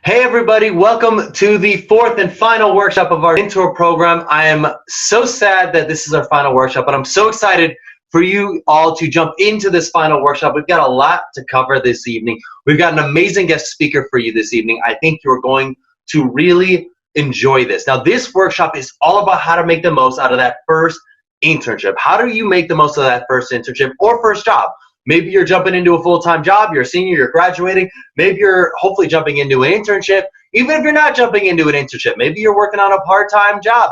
Hey everybody, welcome to the fourth and final workshop of our mentor program. I am so sad that this is our final workshop, but I'm so excited for you all to jump into this final workshop. We've got a lot to cover this evening. We've got an amazing guest speaker for you this evening. I think you're going to really enjoy this. Now, this workshop is all about how to make the most out of that first internship. How do you make the most of that first internship or first job? Maybe you're jumping into a full-time job, you're a senior, you're graduating. Maybe you're hopefully jumping into an internship. Even if you're not jumping into an internship, maybe you're working on a part-time job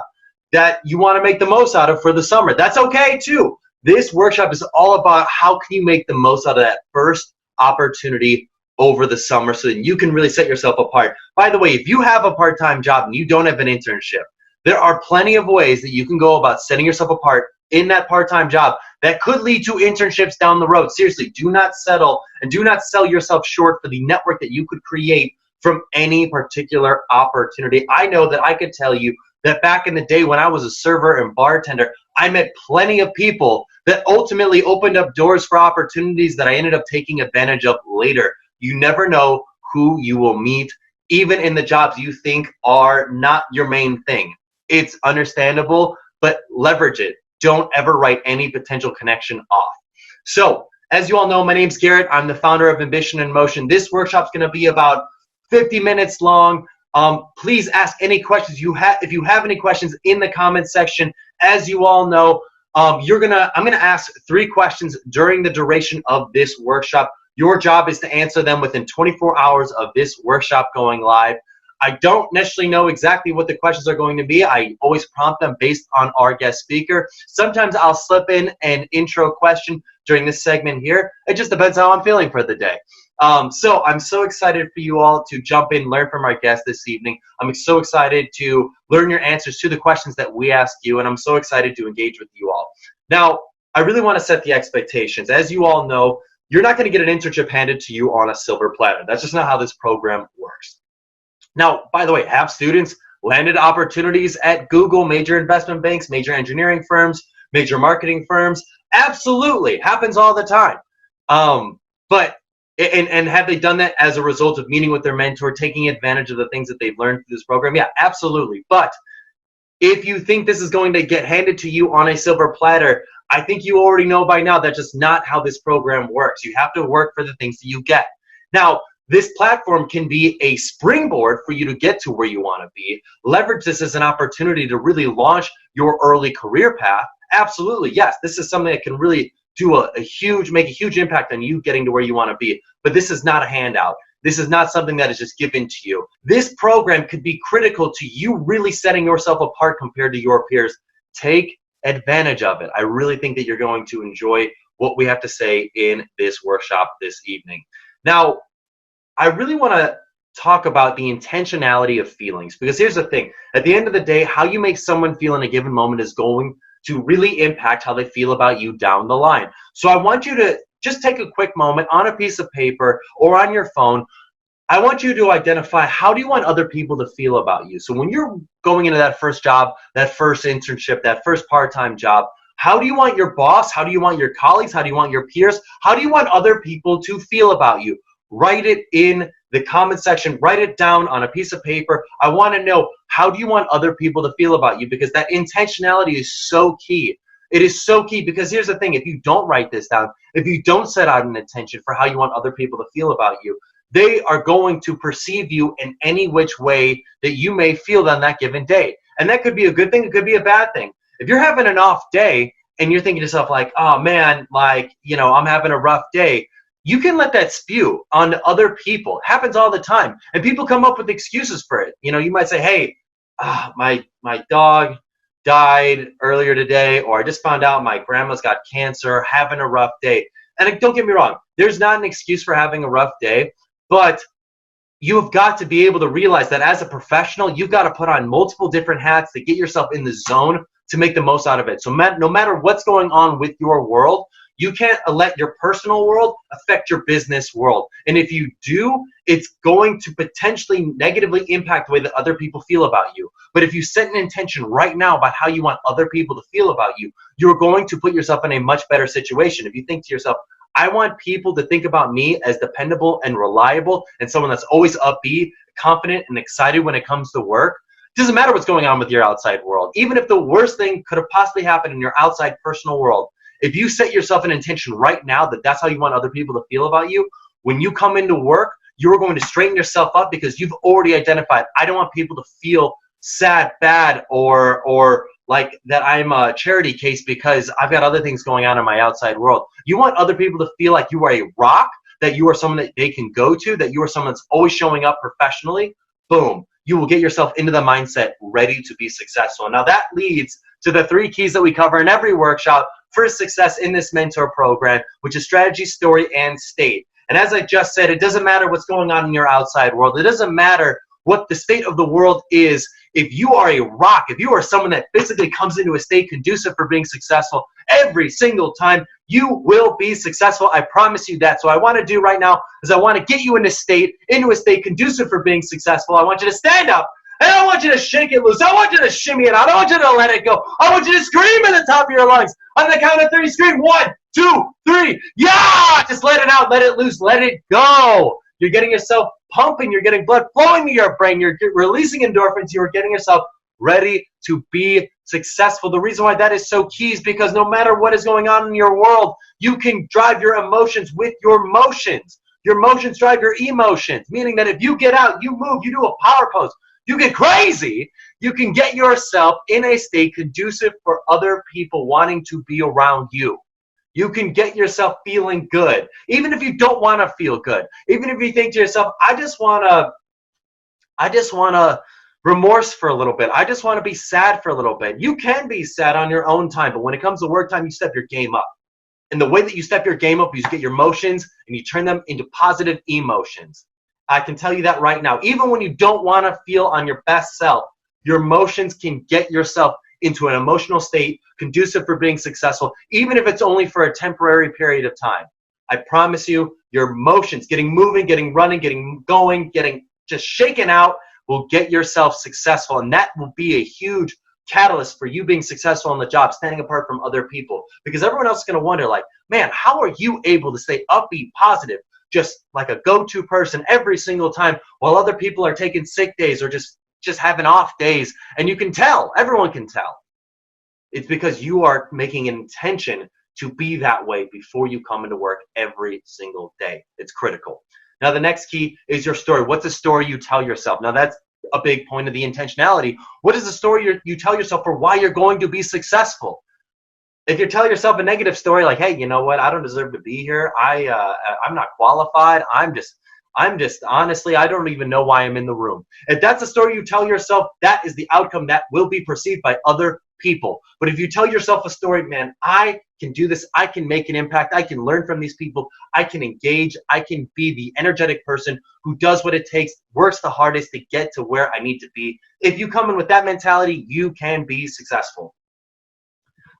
that you want to make the most out of for the summer. That's okay too. This workshop is all about how can you make the most out of that first opportunity over the summer so that you can really set yourself apart. By the way, if you have a part-time job and you don't have an internship, there are plenty of ways that you can go about setting yourself apart in that part-time job that could lead to internships down the road. Seriously, do not settle and do not sell yourself short for the network that you could create from any particular opportunity. I know that I could tell you that back in the day when I was a server and bartender, I met plenty of people that ultimately opened up doors for opportunities that I ended up taking advantage of later. You never know who you will meet, even in the jobs you think are not your main thing. It's understandable, but leverage it. Don't ever write any potential connection off. So, as you all know, my name's Garrett. I'm the founder of Ambition in Motion. This workshop's going to be about 50 minutes long. Please ask any questions you have. If you have any questions in the comments section, as you all know, I'm gonna ask 3 questions during the duration of this workshop. Your job is to answer them within 24 hours of this workshop going live. I don't necessarily know exactly what the questions are going to be. I always prompt them based on our guest speaker. Sometimes I'll slip in an intro question during this segment here. It just depends how I'm feeling for the day. So I'm so excited for you all to jump in, learn from our guest this evening. I'm so excited to learn your answers to the questions that we ask you, and I'm so excited to engage with you all. Now, I really want to set the expectations. As you all know, you're not going to get an internship handed to you on a silver platter. That's just not how this program works. Now, by the way, have students landed opportunities at Google, major investment banks, major engineering firms, major marketing firms? Absolutely. Happens all the time. And have they done that as a result of meeting with their mentor, taking advantage of the things that they've learned through this program? Yeah, absolutely. But if you think this is going to get handed to you on a silver platter, I think you already know by now that's just not how this program works. You have to work for the things that you get. Now, this platform can be a springboard for you to get to where you want to be. Leverage this as an opportunity to really launch your early career path. Absolutely, yes. This is something that can really do make a huge impact on you getting to where you want to be. But this is not a handout. This is not something that is just given to you. This program could be critical to you really setting yourself apart compared to your peers. Take advantage of it. I really think that you're going to enjoy what we have to say in this workshop this evening. Now, I really want to talk about the intentionality of feelings, because here's the thing. At the end of the day, how you make someone feel in a given moment is going to really impact how they feel about you down the line. So I want you to just take a quick moment on a piece of paper or on your phone. I want you to identify, how do you want other people to feel about you? So when you're going into that first job, that first internship, that first part-time job, how do you want your boss? How do you want your colleagues? How do you want your peers? How do you want other people to feel about you? Write it in the comment section. Write it down on a piece of paper. I want to know, how do you want other people to feel about you? Because that intentionality is so key. It is so key, because here's the thing. If you don't write this down, if you don't set out an intention for how you want other people to feel about you, they are going to perceive you in any which way that you may feel on that given day. And that could be a good thing. It could be a bad thing. If you're having an off day and you're thinking to yourself like, oh man, like, I'm having a rough day, you can let that spew on other people. It happens all the time. And people come up with excuses for it. You might say, hey, my dog died earlier today, or I just found out my grandma's got cancer, having a rough day. And don't get me wrong, there's not an excuse for having a rough day, but you've got to be able to realize that as a professional, you've got to put on multiple different hats to get yourself in the zone to make the most out of it. So no matter what's going on with your world, you can't let your personal world affect your business world. And if you do, it's going to potentially negatively impact the way that other people feel about you. But if you set an intention right now about how you want other people to feel about you, you're going to put yourself in a much better situation. If you think to yourself, I want people to think about me as dependable and reliable and someone that's always upbeat, confident, and excited when it comes to work. It doesn't matter what's going on with your outside world. Even if the worst thing could have possibly happened in your outside personal world, if you set yourself an intention right now that that's how you want other people to feel about you, when you come into work, you're going to straighten yourself up because you've already identified, I don't want people to feel sad, bad, or like that I'm a charity case because I've got other things going on in my outside world. You want other people to feel like you are a rock, that you are someone that they can go to, that you are someone that's always showing up professionally. Boom. You will get yourself into the mindset ready to be successful. Now that leads to the 3 keys that we cover in every workshop for success in this mentor program, which is strategy, story, and state. And as I just said, it doesn't matter what's going on in your outside world. It doesn't matter what the state of the world is. If you are a rock, if you are someone that physically comes into a state conducive for being successful every single time, you will be successful. I promise you that. So what I want to do right now is I want to get you into a state conducive for being successful. I want you to stand up, and I want you to shake it loose. I want you to shimmy it out. I want you to let it go. I want you to scream at the top of your lungs. On the count of 30, scream 1, 2, 3. Yeah! Just let it out. Let it loose. Let it go. You're getting yourself pumping. You're getting blood flowing to your brain. You're releasing endorphins. You're getting yourself ready to be successful. The reason why that is so key is because no matter what is going on in your world, you can drive your emotions with your motions. Your motions drive your emotions, meaning that if you get out, you move, you do a power pose, you get crazy, you can get yourself in a state conducive for other people wanting to be around you. You can get yourself feeling good, even if you don't want to feel good. Even if you think to yourself, I just want to remorse for a little bit. I just want to be sad for a little bit. You can be sad on your own time, but when it comes to work time, you step your game up. And the way that you step your game up is you get your emotions and you turn them into positive emotions. I can tell you that right now. Even when you don't want to feel on your best self, your emotions can get yourself into an emotional state conducive for being successful, even if it's only for a temporary period of time. I promise you, your emotions, getting moving, getting running, getting going, getting just shaken out, will get yourself successful. And that will be a huge catalyst for you being successful on the job, standing apart from other people. Because everyone else is going to wonder, like, man, how are you able to stay upbeat, positive, just like a go-to person every single time while other people are taking sick days or just having off days? And you can tell, everyone can tell. It's because you are making an intention to be that way before you come into work every single day. It's critical. Now, the next key is your story. What's the story you tell yourself? Now, that's a big point of the intentionality. What is the story you tell yourself for why you're going to be successful? If you tell yourself a negative story like, hey, you know what? I don't deserve to be here. I'm not qualified. I'm just honestly, I don't even know why I'm in the room. If that's a story you tell yourself, that is the outcome that will be perceived by other people. But if you tell yourself a story, man, I can do this, I can make an impact, I can learn from these people, I can engage, I can be the energetic person who does what it takes, works the hardest to get to where I need to be. If you come in with that mentality, you can be successful.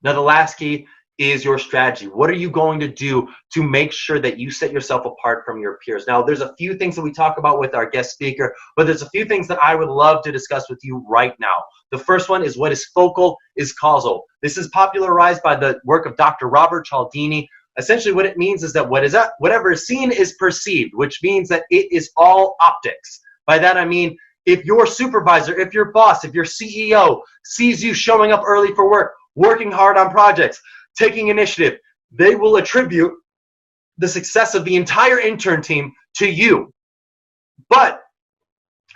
Now, the last key is your strategy. What are you going to do to make sure that you set yourself apart from your peers? Now, there's a few things that we talk about with our guest speaker, but there's a few things that I would love to discuss with you right now. The first one is what is focal is causal. This is popularized by the work of Dr. Robert Cialdini. Essentially, what it means is that whatever is seen is perceived, which means that it is all optics. By that, I mean, if your supervisor, if your boss, if your CEO sees you showing up early for work, working hard on projects, taking initiative, they will attribute the success of the entire intern team to you. But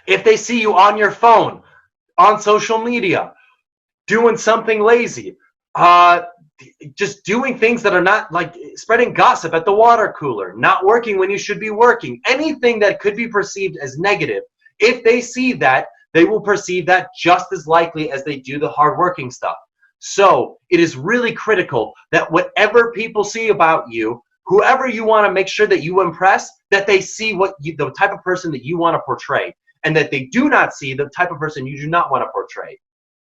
if they see you on your phone, on social media, doing something lazy, just doing things that are not, like spreading gossip at the water cooler, not working when you should be working, anything that could be perceived as negative, if they see that, they will perceive that just as likely as they do the hardworking stuff. So it is really critical that whatever people see about you, whoever you want to make sure that you impress, that they see the type of person that you want to portray, and that they do not see the type of person you do not want to portray.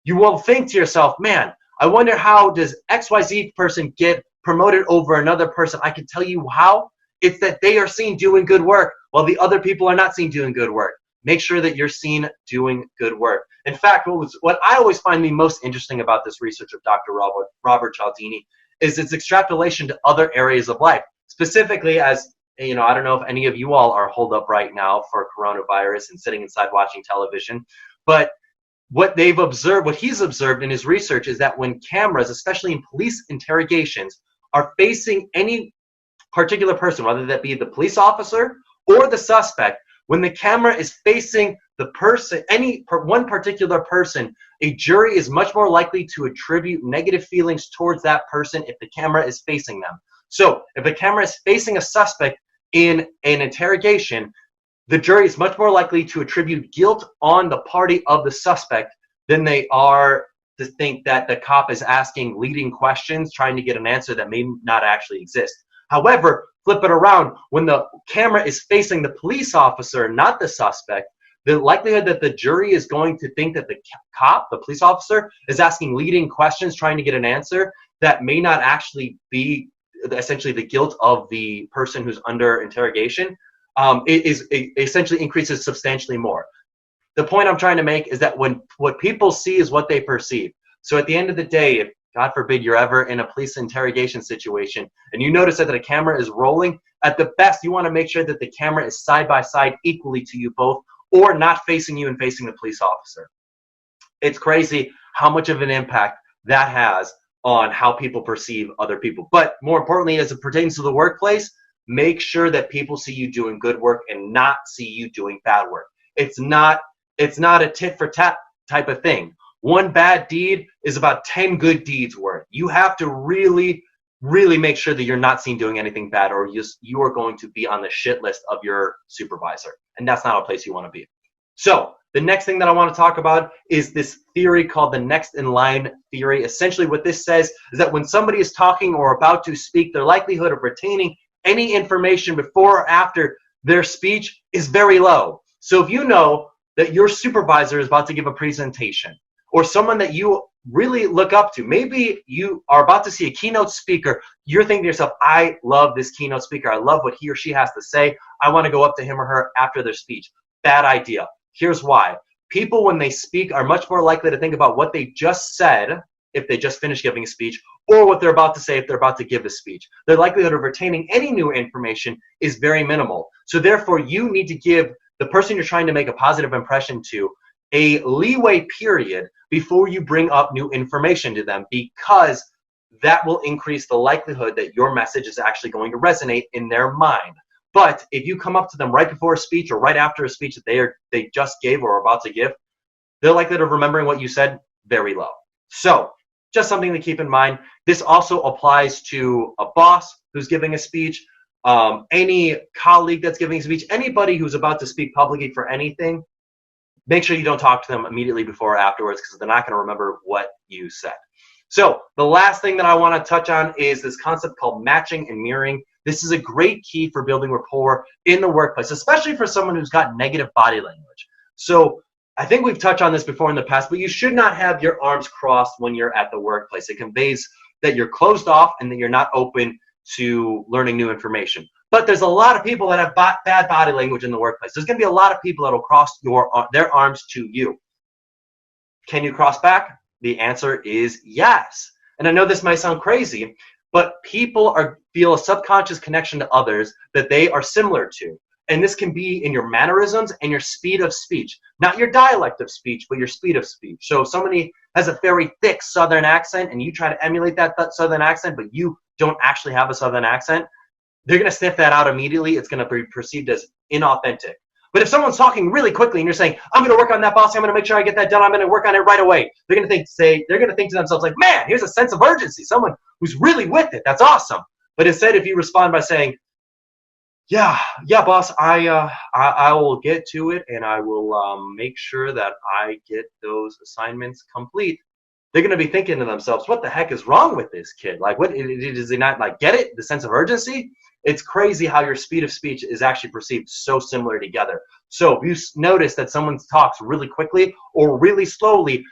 You will think to yourself, man, I wonder how does XYZ person get promoted over another person? I can tell you how. It's that they are seen doing good work while the other people are not seen doing good work. Make sure that you're seen doing good work. In fact, what I always find the most interesting about this research of Dr. Robert Cialdini is its extrapolation to other areas of life, specifically as, you know, I don't know if any of you all are holed up right now for coronavirus and sitting inside watching television, but what he's observed in his research is that when cameras, especially in police interrogations, are facing any particular person, whether that be the police officer or the suspect, when the camera is facing the person, one particular person, a jury is much more likely to attribute negative feelings towards that person if the camera is facing them. So if the camera is facing a suspect in an interrogation, the jury is much more likely to attribute guilt on the party of the suspect than they are to think that the cop is asking leading questions, trying to get an answer that may not actually exist. However, flip it around. When the camera is facing the police officer, not the suspect, the likelihood that the jury is going to think that the cop, the police officer, is asking leading questions, trying to get an answer that may not actually be essentially the guilt of the person who's under interrogation, it essentially increases substantially more. The point I'm trying to make is that when what people see is what they perceive. So at the end of the day, if God forbid you're ever in a police interrogation situation and you notice that the camera is rolling, at the best you want to make sure that the camera is side by side equally to you both, or not facing you and facing the police officer. It's crazy how much of an impact that has on how people perceive other people. But more importantly, as it pertains to the workplace, make sure that people see you doing good work and not see you doing bad work. It's not a tit for tat type of thing. One bad deed is about 10 good deeds worth. You have to really, really make sure that you're not seen doing anything bad, or you are going to be on the shit list of your supervisor. And that's not a place you want to be. So the next thing that I want to talk about is this theory called the next in line theory. Essentially what this says is that when somebody is talking or about to speak, their likelihood of retaining any information before or after their speech is very low. So if you know that your supervisor is about to give a presentation, or someone that you really look up to, maybe you are about to see a keynote speaker, you're thinking to yourself, I love this keynote speaker, I love what he or she has to say, I want to go up to him or her after their speech. Bad idea. Here's why. People, when they speak, are much more likely to think about what they just said if they just finished giving a speech, or what they're about to say if they're about to give a speech. Their likelihood of retaining any new information is very minimal. So therefore, you need to give the person you're trying to make a positive impression to a leeway period before you bring up new information to them, because that will increase the likelihood that your message is actually going to resonate in their mind. But if you come up to them right before a speech or right after a speech that they just gave or are about to give, their likelihood of remembering what you said, very low. So just something to keep in mind. This also applies to a boss who's giving a speech, any colleague that's giving a speech, anybody who's about to speak publicly for anything. Make sure you don't talk to them immediately before or afterwards, because they're not going to remember what you said. So the last thing that I want to touch on is this concept called matching and mirroring. This is a great key for building rapport in the workplace, especially for someone who's got negative body language. So I think we've touched on this before in the past, but you should not have your arms crossed when you're at the workplace. It conveys that you're closed off and that you're not open to learning new information. But there's a lot of people that have bad body language in the workplace. There's going to be a lot of people that will cross their arms to you. Can you cross back? The answer is yes. And I know this might sound crazy, but people feel a subconscious connection to others that they are similar to. And this can be in your mannerisms and your speed of speech. Not your dialect of speech, but your speed of speech. So if somebody has a very thick Southern accent and you try to emulate that Southern accent, but you don't actually have a Southern accent, they're going to sniff that out immediately. It's going to be perceived as inauthentic. But if someone's talking really quickly and you're saying, I'm going to work on that, boss, I'm going to make sure I get that done, I'm going to work on it right away, they're going to think to themselves like, man, here's a sense of urgency, someone who's really with it. That's awesome. But instead, if you respond by saying, yeah, boss, I will get to it, and I will make sure that I get those assignments complete, they're going to be thinking to themselves, what the heck is wrong with this kid? Like, what does he not like get it? The sense of urgency? It's crazy how your speed of speech is actually perceived so similar together. So if you notice that someone talks really quickly or really slowly,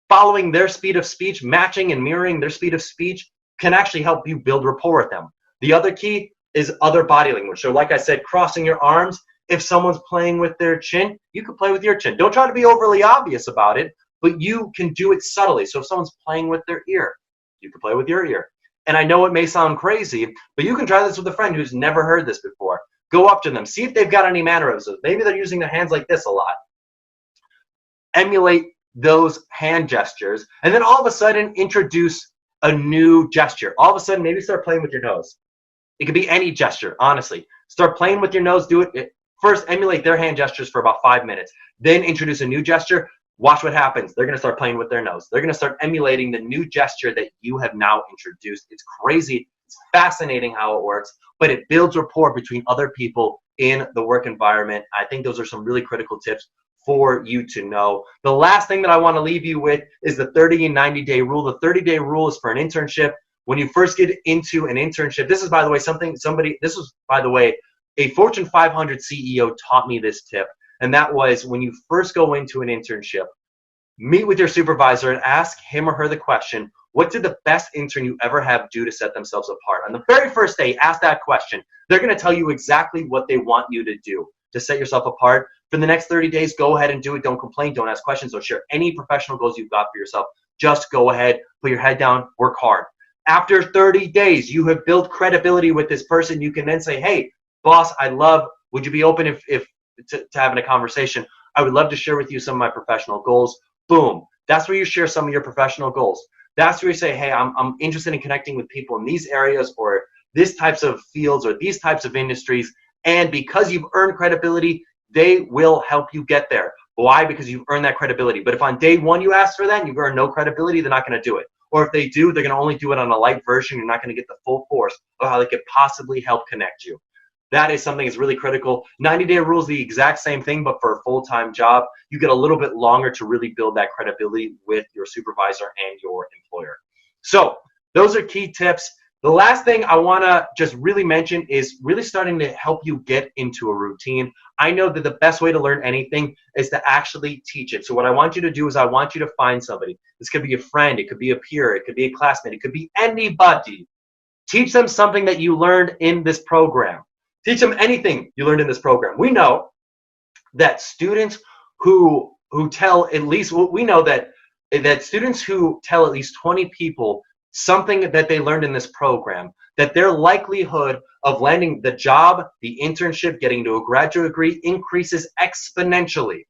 following their speed of speech, matching and mirroring their speed of speech can actually help you build rapport with them. The other key is other body language. So like I said, crossing your arms. If someone's playing with their chin, you can play with your chin. Don't try to be overly obvious about it, but you can do it subtly. So if someone's playing with their ear, you can play with your ear. And I know it may sound crazy, but you can try this with a friend who's never heard this before. Go up to them, see if they've got any mannerisms. Maybe they're using their hands like this a lot. Emulate those hand gestures, and then all of a sudden introduce a new gesture. All of a sudden, maybe start playing with your nose. It could be any gesture, honestly. Start playing with your nose. Do it. First, emulate their hand gestures for about 5 minutes. Then introduce a new gesture. Watch what happens. They're going to start playing with their nose. They're going to start emulating the new gesture that you have now introduced. It's crazy. It's fascinating how it works, but it builds rapport between other people in the work environment. I think those are some really critical tips for you to know. The last thing that I want to leave you with is the 30 and 90-day rule. The 30-day rule is for an internship. When you first get into an internship, this is, by the way, a Fortune 500 CEO taught me this tip. And that was, when you first go into an internship, meet with your supervisor and ask him or her the question, what did the best intern you ever have do to set themselves apart? On the very first day, ask that question. They're going to tell you exactly what they want you to do to set yourself apart. For the next 30 days, go ahead and do it. Don't complain. Don't ask questions. Don't share any professional goals you've got for yourself. Just go ahead, put your head down, work hard. After 30 days, you have built credibility with this person. You can then say, hey, boss, would you be open to having a conversation? I would love to share with you some of my professional goals. Boom. That's where you share some of your professional goals. That's where you say, hey, I'm interested in connecting with people in these areas or these types of fields or these types of industries. And because you've earned credibility, they will help you get there. Why? Because you've earned that credibility. But if on day one you ask for that and you've earned no credibility, they're not going to do it. Or if they do, they're going to only do it on a light version. You're not going to get the full force of how they could possibly help connect you. That is something that's really critical. 90-day rule is the exact same thing, but for a full-time job. You get a little bit longer to really build that credibility with your supervisor and your employer. So those are key tips. The last thing I want to just really mention is really starting to help you get into a routine. I know that the best way to learn anything is to actually teach it. So what I want you to do is I want you to find somebody. This could be a friend. It could be a peer. It could be a classmate. It could be anybody. Teach them something that you learned in this program. Teach them anything you learned in this program. We know that students who tell at least, we know that students who tell at least 20 people something that they learned in this program, that their likelihood of landing the job, the internship, getting to a graduate degree increases exponentially.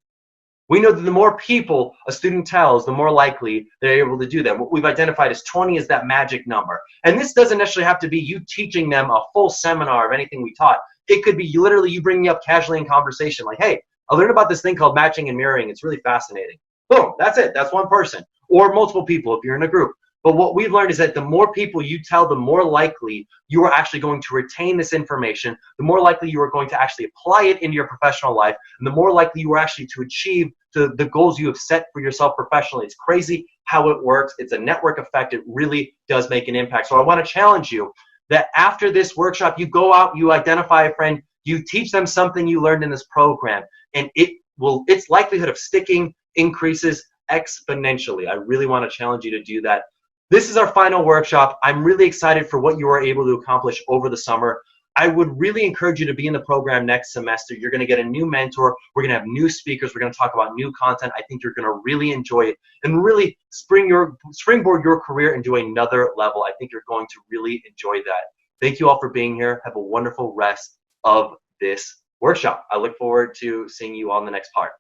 We know that the more people a student tells, the more likely they're able to do that. What we've identified as 20 is that magic number. And this doesn't necessarily have to be you teaching them a full seminar of anything we taught. It could be literally you bringing up casually in conversation, like, hey, I learned about this thing called matching and mirroring. It's really fascinating. Boom, that's it. That's one person. Or multiple people if you're in a group. But what we've learned is that the more people you tell, the more likely you are actually going to retain this information, the more likely you are going to actually apply it into your professional life, and the more likely you are actually to achieve the goals you have set for yourself professionally. It's crazy how it works. It's a network effect. It really does make an impact. So I want to challenge you that after this workshop, you go out, you identify a friend, you teach them something you learned in this program, and its likelihood of sticking increases exponentially. I really want to challenge you to do that. This is our final workshop. I'm really excited for what you are able to accomplish over the summer. I would really encourage you to be in the program next semester. You're going to get a new mentor. We're going to have new speakers. We're going to talk about new content. I think you're going to really enjoy it and really springboard your career into another level. I think you're going to really enjoy that. Thank you all for being here. Have a wonderful rest of this workshop. I look forward to seeing you on the next part.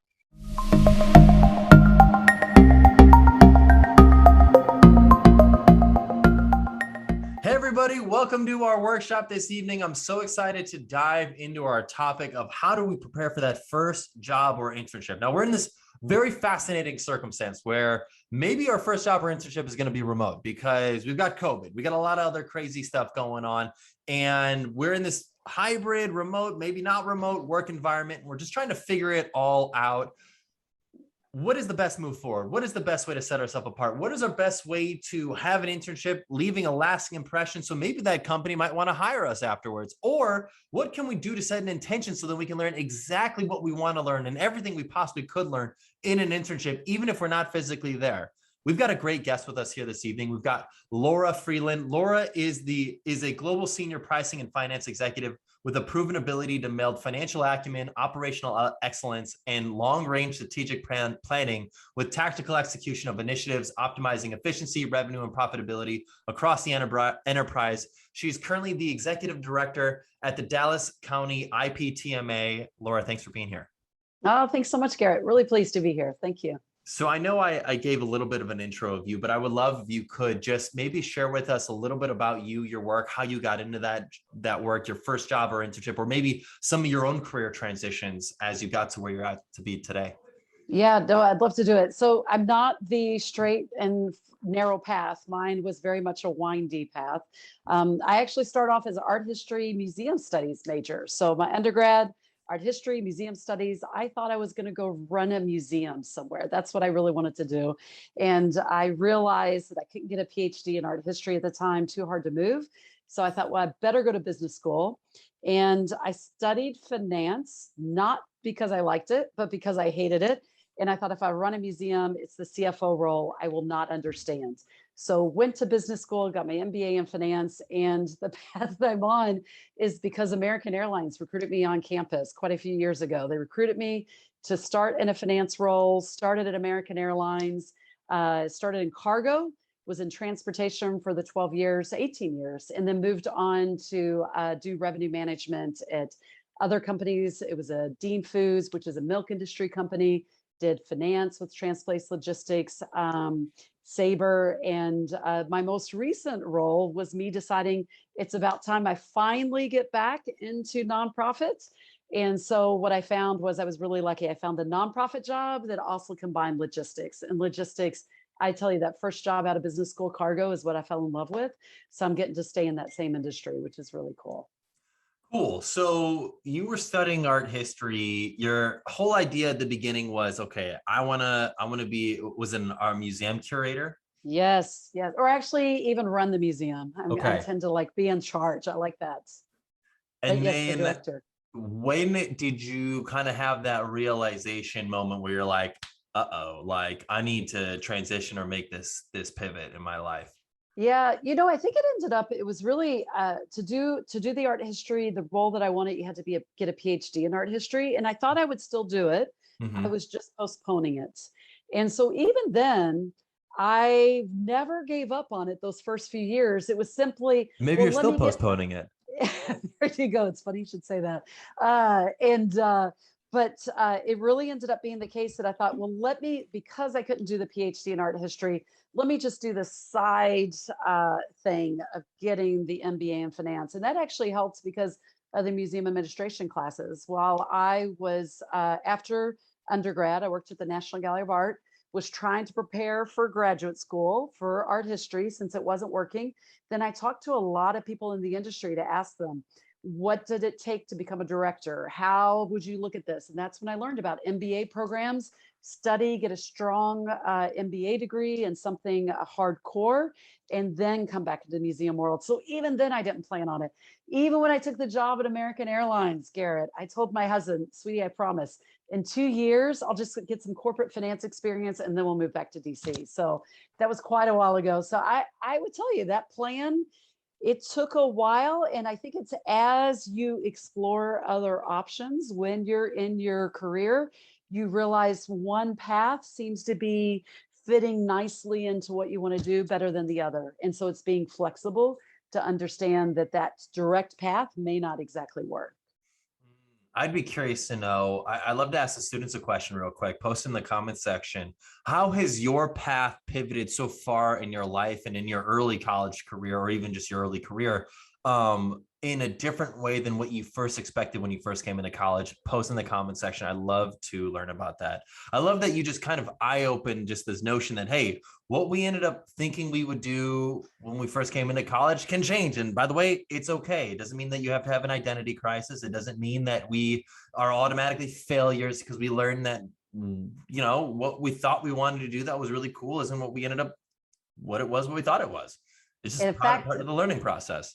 Hey everybody, welcome to our workshop this evening. I'm so excited to dive into our topic of how do we prepare for that first job or internship. Now we're in this very fascinating circumstance where maybe our first job or internship is going to be remote because we've got COVID. We got a lot of other crazy stuff going on and we're in this hybrid, remote, maybe not remote work environment. We're just trying to figure it all out. What is the best move forward? What is the best way to set ourselves apart? What is our best way to have an internship, leaving a lasting impression? So maybe that company might want to hire us afterwards. Or what can we do to set an intention so that we can learn exactly what we want to learn and everything we possibly could learn in an internship, even if we're not physically there? we've got a great guest with us here this evening. We've got Laura Freeland. Laura is a global senior pricing and finance executive with a proven ability to meld financial acumen, operational excellence, and long-range strategic planning with tactical execution of initiatives, optimizing efficiency, revenue, and profitability across the enterprise. She's currently the executive director at the Dallas County IPTMA. Laura, thanks for being here. Oh, thanks so much, Garrett. Really pleased to be here. Thank you. So I know I gave a little bit of an intro of you, but I would love if you could just maybe share with us a little bit about you, your work, how you got into that work, your first job or internship, or maybe some of your own career transitions as you got to where you're at to be today. Yeah, no, I'd love to do it. So I'm not the straight and narrow path. Mine was very much a windy path. I actually started off as an art history, museum studies major. So my undergrad, art history, museum studies. I thought I was going to go run a museum somewhere. That's what I really wanted to do. And I realized that I couldn't get a PhD in art history at the time, too hard to move. So I thought, well, I better go to business school. And I studied finance, not because I liked it, but because I hated it. And I thought if I run a museum, it's the CFO role, I will not understand. So went to business school, got my MBA in finance, and the path that I'm on is because American Airlines recruited me on campus quite a few years ago. They recruited me to start in a finance role, started at American Airlines, started in cargo, was in transportation for the 18 years, and then moved on to do revenue management at other companies. It was a Dean Foods, which is a milk industry company, did finance with Transplace Logistics, Sabre, and my most recent role was me deciding it's about time I finally get back into nonprofits. And so what I found was I was really lucky. I found a nonprofit job that also combined logistics. And logistics, I tell you, that first job out of business school, cargo, is what I fell in love with. So I'm getting to stay in that same industry, which is really cool. Cool. So you were studying art history. Your whole idea at the beginning was, okay, I wanna be our museum curator. Yes, yes. Or actually even run the museum. I tend to like be in charge. I like that. And but yes, then the director. When did you kind of have that realization moment where you're like, uh-oh, like I need to transition or make this pivot in my life? Yeah, I think it was really to do the art history, the role that I wanted, you had to get a PhD in art history. And I thought I would still do it. I was just postponing it. And so even then, I never gave up on it those first few years. It was simply, maybe you're still postponing it. There you go. It's funny you should say that. But it really ended up being the case that I thought, well, because I couldn't do the PhD in art history, let me just do the side thing of getting the MBA in finance. And that actually helped because of the museum administration classes. While I was, after undergrad, I worked at the National Gallery of Art, was trying to prepare for graduate school for art history since it wasn't working. Then I talked to a lot of people in the industry to ask them, what did it take to become a director? How would you look at this? And that's when I learned about MBA programs, get a strong MBA degree and something hardcore, and then come back into the museum world. So even then I didn't plan on it. Even when I took the job at American Airlines, Garrett, I told my husband, sweetie, I promise, in 2 years, I'll just get some corporate finance experience and then we'll move back to DC. So that was quite a while ago. So I would tell you that plan, it took a while. And I think it's as you explore other options when you're in your career, you realize one path seems to be fitting nicely into what you want to do better than the other. And so it's being flexible to understand that direct path may not exactly work. I'd be curious to know, I love to ask the students a question real quick. Post in the comment section. How has your path pivoted so far in your life and in your early college career, or even just your early career, in a different way than what you first expected when you first came into college? Post in the comment section. I'd love to learn about that. I love that you just kind of eye-opened just this notion that, hey, what we ended up thinking we would do when we first came into college can change. And by the way, it's okay. It doesn't mean that you have to have an identity crisis. It doesn't mean that we are automatically failures because we learned that, what we thought we wanted to do that was really cool isn't what we ended up, what we thought it was. It's just part of the learning process.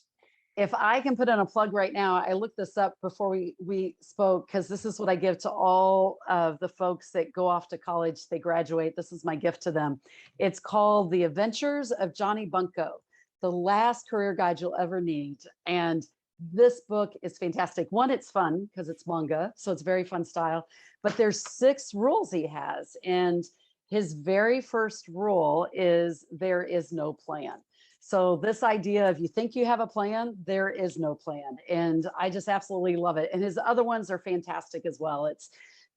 If I can put in a plug right now, I looked this up before we spoke, because this is what I give to all of the folks that go off to college, they graduate. This is my gift to them. It's called The Adventures of Johnny Bunko, the last career guide you'll ever need. And this book is fantastic. One, it's fun because it's manga, so it's very fun style, but there's 6 rules he has. And his very first rule is there is no plan. So this idea of you think you have a plan, there is no plan. And I just absolutely love it. And his other ones are fantastic as well. It's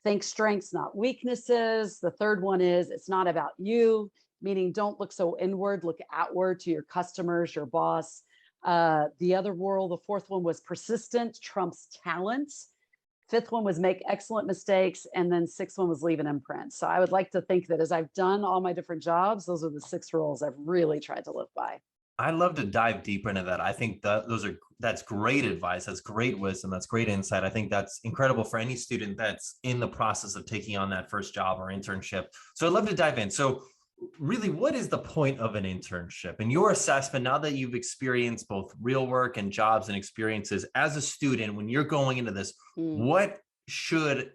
think strengths, not weaknesses. The third one is it's not about you, meaning don't look so inward, look outward to your customers, your boss. The other rule, the fourth one was persistent trumps talents. Fifth one was make excellent mistakes. And then sixth one was leave an imprint. So I would like to think that as I've done all my different jobs, those are the 6 rules I've really tried to live by. I'd love to dive deeper into that. I think that that's great advice. That's great wisdom. That's great insight. I think that's incredible for any student that's in the process of taking on that first job or internship. So I'd love to dive in. So really, what is the point of an internship? In your assessment, now that you've experienced both real work and jobs and experiences as a student, when you're going into this, what should,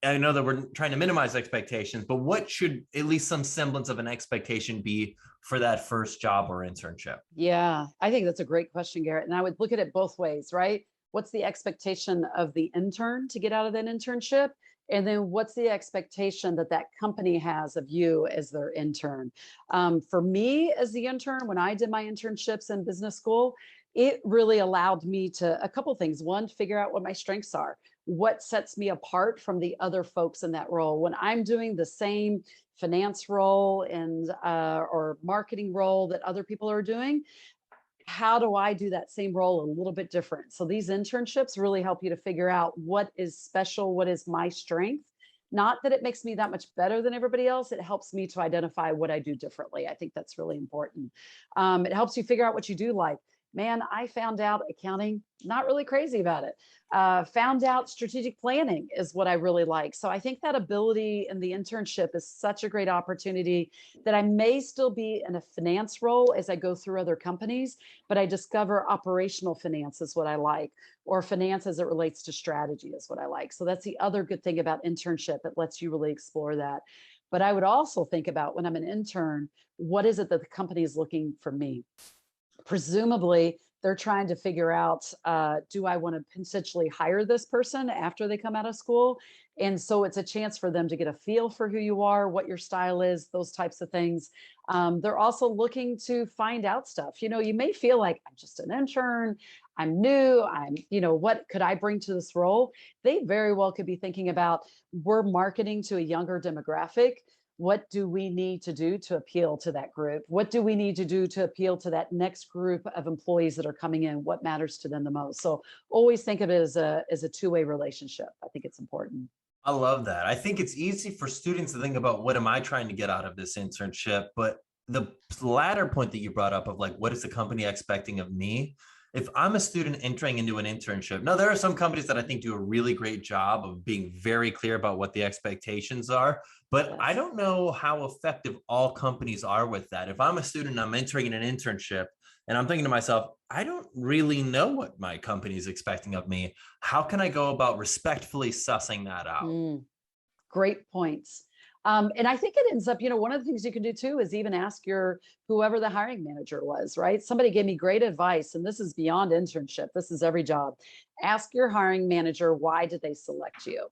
I know that we're trying to minimize expectations, but what should at least some semblance of an expectation be for that first job or internship? Yeah, I think that's a great question, Garrett. And I would look at it both ways, right? What's the expectation of the intern to get out of that internship? And then what's the expectation that that company has of you as their intern? For me as the intern, when I did my internships in business school, it really allowed me to, a couple things. One, figure out what my strengths are. What sets me apart from the other folks in that role? When I'm doing the same finance role and or marketing role that other people are doing, how do I do that same role a little bit different? So these internships really help you to figure out what is special, what is my strength. Not that it makes me that much better than everybody else. It helps me to identify what I do differently. I think that's really important. It helps you figure out what you do like. Man, I found out accounting, not really crazy about it. Found out strategic planning is what I really like. So I think that ability in the internship is such a great opportunity that I may still be in a finance role as I go through other companies, but I discover operational finance is what I like, or finance as it relates to strategy is what I like. So that's the other good thing about internship. It lets you really explore that. But I would also think about when I'm an intern, what is it that the company is looking for me? Presumably, they're trying to figure out, do I want to potentially hire this person after they come out of school? And so it's a chance for them to get a feel for who you are, what your style is, those types of things. They're also looking to find out stuff. You know, you may feel like I'm just an intern, I'm new, what could I bring to this role? They very well could be thinking about, we're marketing to a younger demographic. What do we need to do to appeal to that group? What do we need to do to appeal to that next group of employees that are coming in? What matters to them the most? So always think of it as a two-way relationship. I think it's important. I love that. I think it's easy for students to think about, what am I trying to get out of this internship? But the latter point that you brought up of like, what is the company expecting of me? If I'm a student entering into an internship, now there are some companies that I think do a really great job of being very clear about what the expectations are, but I don't know how effective all companies are with that. If I'm a student, I'm entering in an internship and I'm thinking to myself, I don't really know what my company is expecting of me. How can I go about respectfully sussing that out? Great points. And I think it ends up, one of the things you can do too is even ask whoever the hiring manager was, right? Somebody gave me great advice, and this is beyond internship. This is every job. Ask your hiring manager, why did they select you?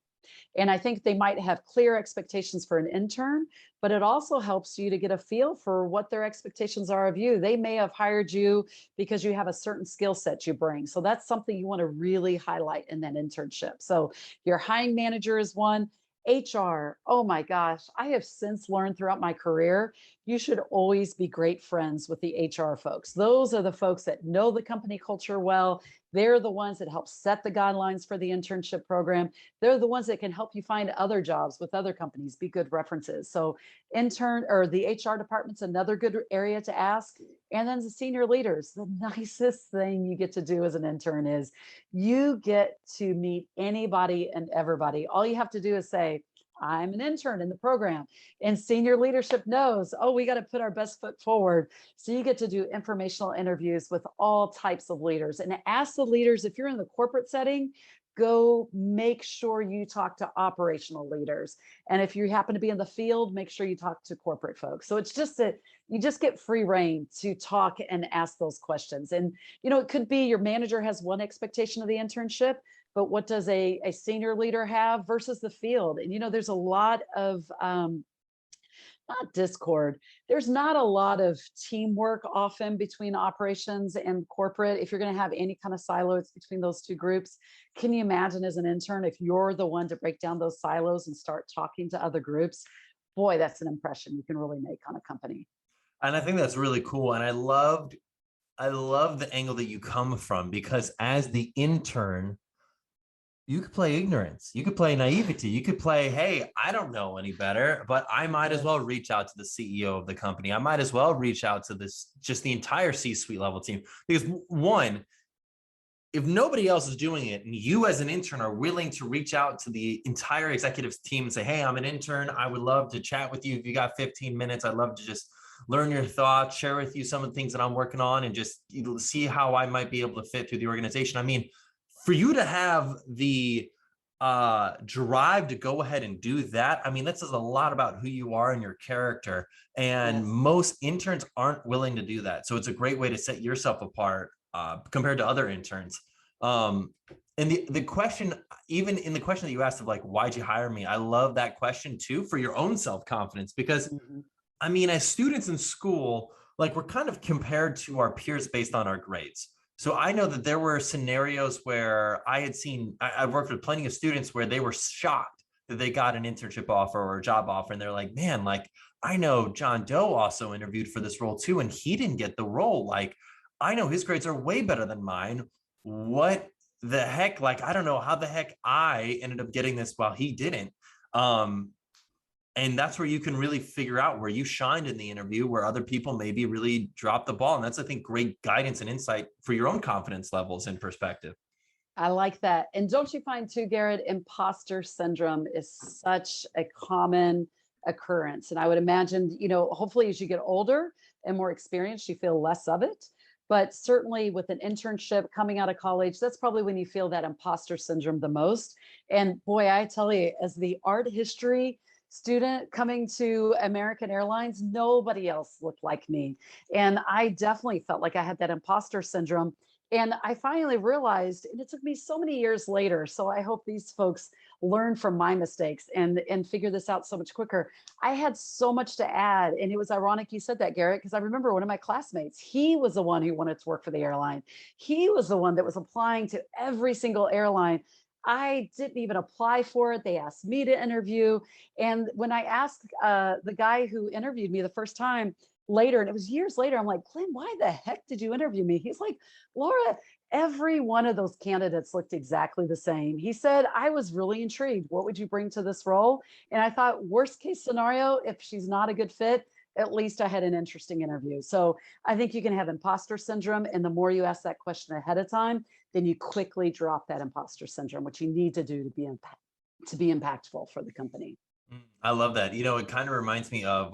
And I think they might have clear expectations for an intern, but it also helps you to get a feel for what their expectations are of you. They may have hired you because you have a certain skill set you bring. So that's something you want to really highlight in that internship. So your hiring manager is one. HR, oh my gosh, I have since learned throughout my career, you should always be great friends with the HR folks. Those are the folks that know the company culture well. They're the ones that help set the guidelines for the internship program. They're the ones that can help you find other jobs with other companies, be good references. So the HR department's another good area to ask. And then the senior leaders, the nicest thing you get to do as an intern is you get to meet anybody and everybody. All you have to do is say, I'm an intern in the program. And senior leadership knows, oh, we got to put our best foot forward. So you get to do informational interviews with all types of leaders and ask the leaders, if you're in the corporate setting, go make sure you talk to operational leaders. And if you happen to be in the field, make sure you talk to corporate folks. So it's just that you just get free reign to talk and ask those questions. And, it could be your manager has one expectation of the internship, but what does a senior leader have versus the field? And, there's a lot of, not discord. There's not a lot of teamwork often between operations and corporate. If you're going to have any kind of silos between those two groups, can you imagine as an intern, if you're the one to break down those silos and start talking to other groups? Boy, that's an impression you can really make on a company. And I think that's really cool. And I love the angle that you come from, because as the intern, you could play ignorance, you could play naivety, you could play, hey, I don't know any better, but I might as well reach out to the CEO of the company. I might as well reach out to just the entire C-suite level team. Because one, if nobody else is doing it and you as an intern are willing to reach out to the entire executive team and say, hey, I'm an intern, I would love to chat with you. If you got 15 minutes, I'd love to just learn your thoughts, share with you some of the things that I'm working on, and just see how I might be able to fit through the organization. I mean, for you to have the drive to go ahead and do that, I mean, that says a lot about who you are and your character. And most interns aren't willing to do that. So it's a great way to set yourself apart compared to other interns. And the question, even in the question that you asked of like, why'd you hire me? I love that question too, for your own self-confidence, because I mean, as students in school, like we're kind of compared to our peers based on our grades. So I know that there were scenarios where I've worked with plenty of students where they were shocked that they got an internship offer or a job offer. And they're like, man, like, I know John Doe also interviewed for this role too, and he didn't get the role. Like, I know his grades are way better than mine. What the heck? Like, I don't know how the heck I ended up getting this while he didn't. And that's where you can really figure out where you shined in the interview, where other people maybe really dropped the ball. And that's, I think, great guidance and insight for your own confidence levels and perspective. I like that. And don't you find too, Garrett, imposter syndrome is such a common occurrence. And I would imagine, hopefully as you get older and more experienced, you feel less of it. But certainly with an internship coming out of college, that's probably when you feel that imposter syndrome the most. And boy, I tell you, as the art history student coming to American Airlines, nobody else looked like me. And I definitely felt like I had that imposter syndrome. And I finally realized, and it took me so many years later, so I hope these folks learn from my mistakes and figure this out so much quicker. I had so much to add. And it was ironic you said that, Garrett, because I remember one of my classmates, he was the one who wanted to work for the airline. He was the one that was applying to every single airline. I didn't even apply for it. They asked me to interview. And when I asked the guy who interviewed me the first time later, and it was years later, I'm like, Glenn, why the heck did you interview me? He's like, Laura, every one of those candidates looked exactly the same. He said, I was really intrigued. What would you bring to this role? And I thought, worst case scenario, if she's not a good fit, at least I had an interesting interview. So I think you can have imposter syndrome. And the more you ask that question ahead of time, then you quickly drop that imposter syndrome, which you need to do to be impactful for the company. I love that. It kind of reminds me of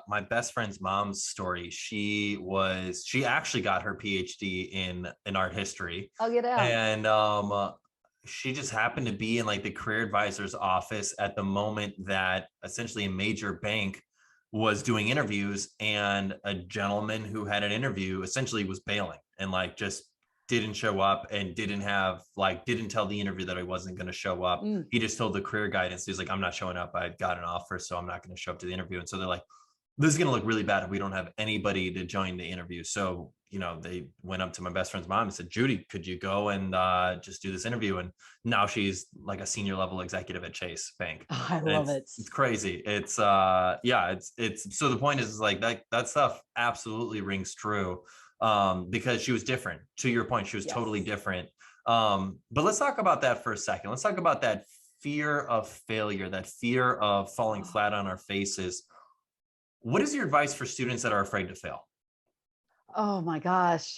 my best friend's mom's story. She actually got her PhD in art history. Oh, get out. And she just happened to be in like the career advisor's office at the moment that essentially a major bank was doing interviews, and a gentleman who had an interview essentially was bailing and like just didn't show up and didn't tell the interview that I wasn't going to show up. He just told the career guidance. He's like, I'm not showing up. I got an offer, so I'm not going to show up to the interview. And so they're like, this is going to look really bad if we don't have anybody to join the interview. So, they went up to my best friend's mom and said, Judy, could you go and just do this interview? And now she's like a senior level executive at Chase Bank. Oh, I love it. It's crazy. It's so the point is like that stuff absolutely rings true. Because she was different. To your point, she was totally different. But let's talk about that for a second. Let's talk about that fear of failure, that fear of falling flat on our faces. What is your advice for students that are afraid to fail? Oh my gosh.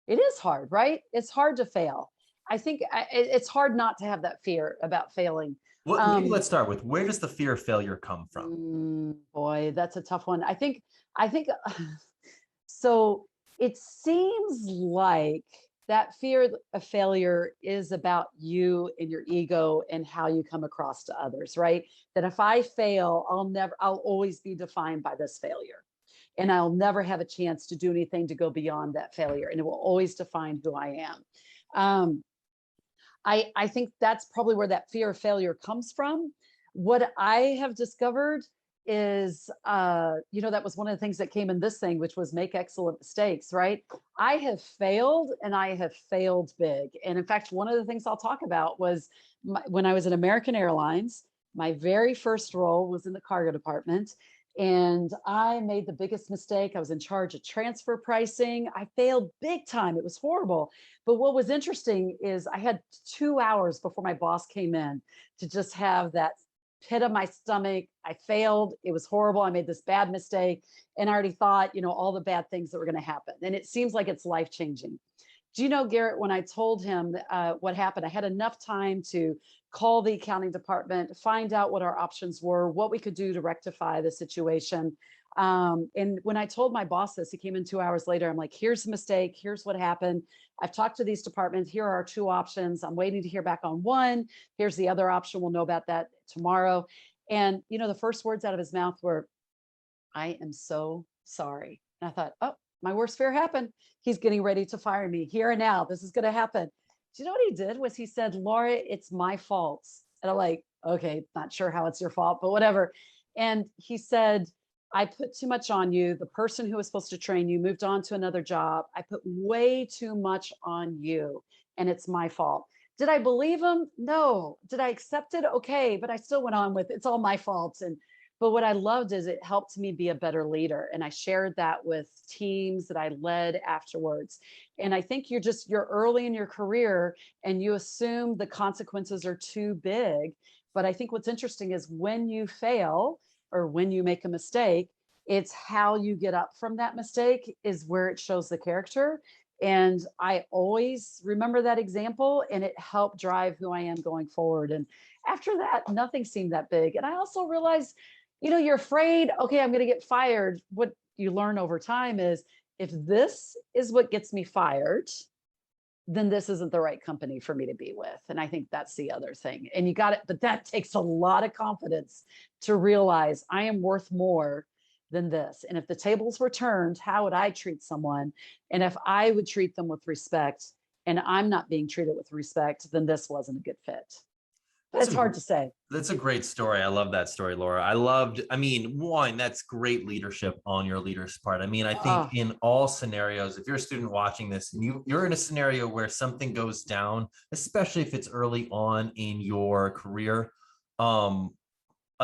It is hard, right? It's hard to fail. I think it's hard not to have that fear about failing. Well, maybe let's start with, where does the fear of failure come from? Boy, that's a tough one. I think so. It seems like that fear of failure is about you and your ego and how you come across to others, right? That if I fail, I'll always be defined by this failure. And I'll never have a chance to do anything to go beyond that failure. And it will always define who I am. Um, I think that's probably where that fear of failure comes from. What I have discovered is, that was one of the things that came in this thing, which was make excellent mistakes, right? I have failed and I have failed big. And in fact, one of the things I'll talk about was when I was at American Airlines, my very first role was in the cargo department. And I made the biggest mistake. I was in charge of transfer pricing. I failed big time. It was horrible. But what was interesting is I had 2 hours before my boss came in to just have that pit of my stomach. I failed. It was horrible. I made this bad mistake. And I already thought, all the bad things that were going to happen. And it seems like it's life-changing. Do you know, Garrett, when I told him what happened, I had enough time to call the accounting department, find out what our options were, what we could do to rectify the situation. And when I told my boss this, he came in 2 hours later. I'm like, here's the mistake. Here's what happened. I've talked to these departments. Here are our two options. I'm waiting to hear back on one. Here's the other option. We'll know about that tomorrow. And, the first words out of his mouth were, I am so sorry. And I thought, oh, my worst fear happened. He's getting ready to fire me here and now. This is going to happen. Do you know what he did? Was he said, Laura, it's my fault. And I'm like, okay, not sure how it's your fault, but whatever. And he said, I put too much on you. The person who was supposed to train you moved on to another job. I put way too much on you, and it's my fault. Did I believe him? No. Did I accept it? Okay. But I still went on with, it's all my fault. But what I loved is it helped me be a better leader. And I shared that with teams that I led afterwards. And I think you're early in your career and you assume the consequences are too big. But I think what's interesting is when you fail or when you make a mistake, it's how you get up from that mistake is where it shows the character. And I always remember that example, and it helped drive who I am going forward. And after that, nothing seemed that big. And I also realized, you're afraid, okay, I'm going to get fired. What you learn over time is if this is what gets me fired, then this isn't the right company for me to be with. And I think that's the other thing. And you got it, but that takes a lot of confidence to realize I am worth more than this. And if the tables were turned, how would I treat someone? And if I would treat them with respect and I'm not being treated with respect, then this wasn't a good fit. It's hard to say. That's a great story. I love that story, Laura. One, that's great leadership on your leader's part. I think in all scenarios, if you're a student watching this and you're in a scenario where something goes down, especially if it's early on in your career, a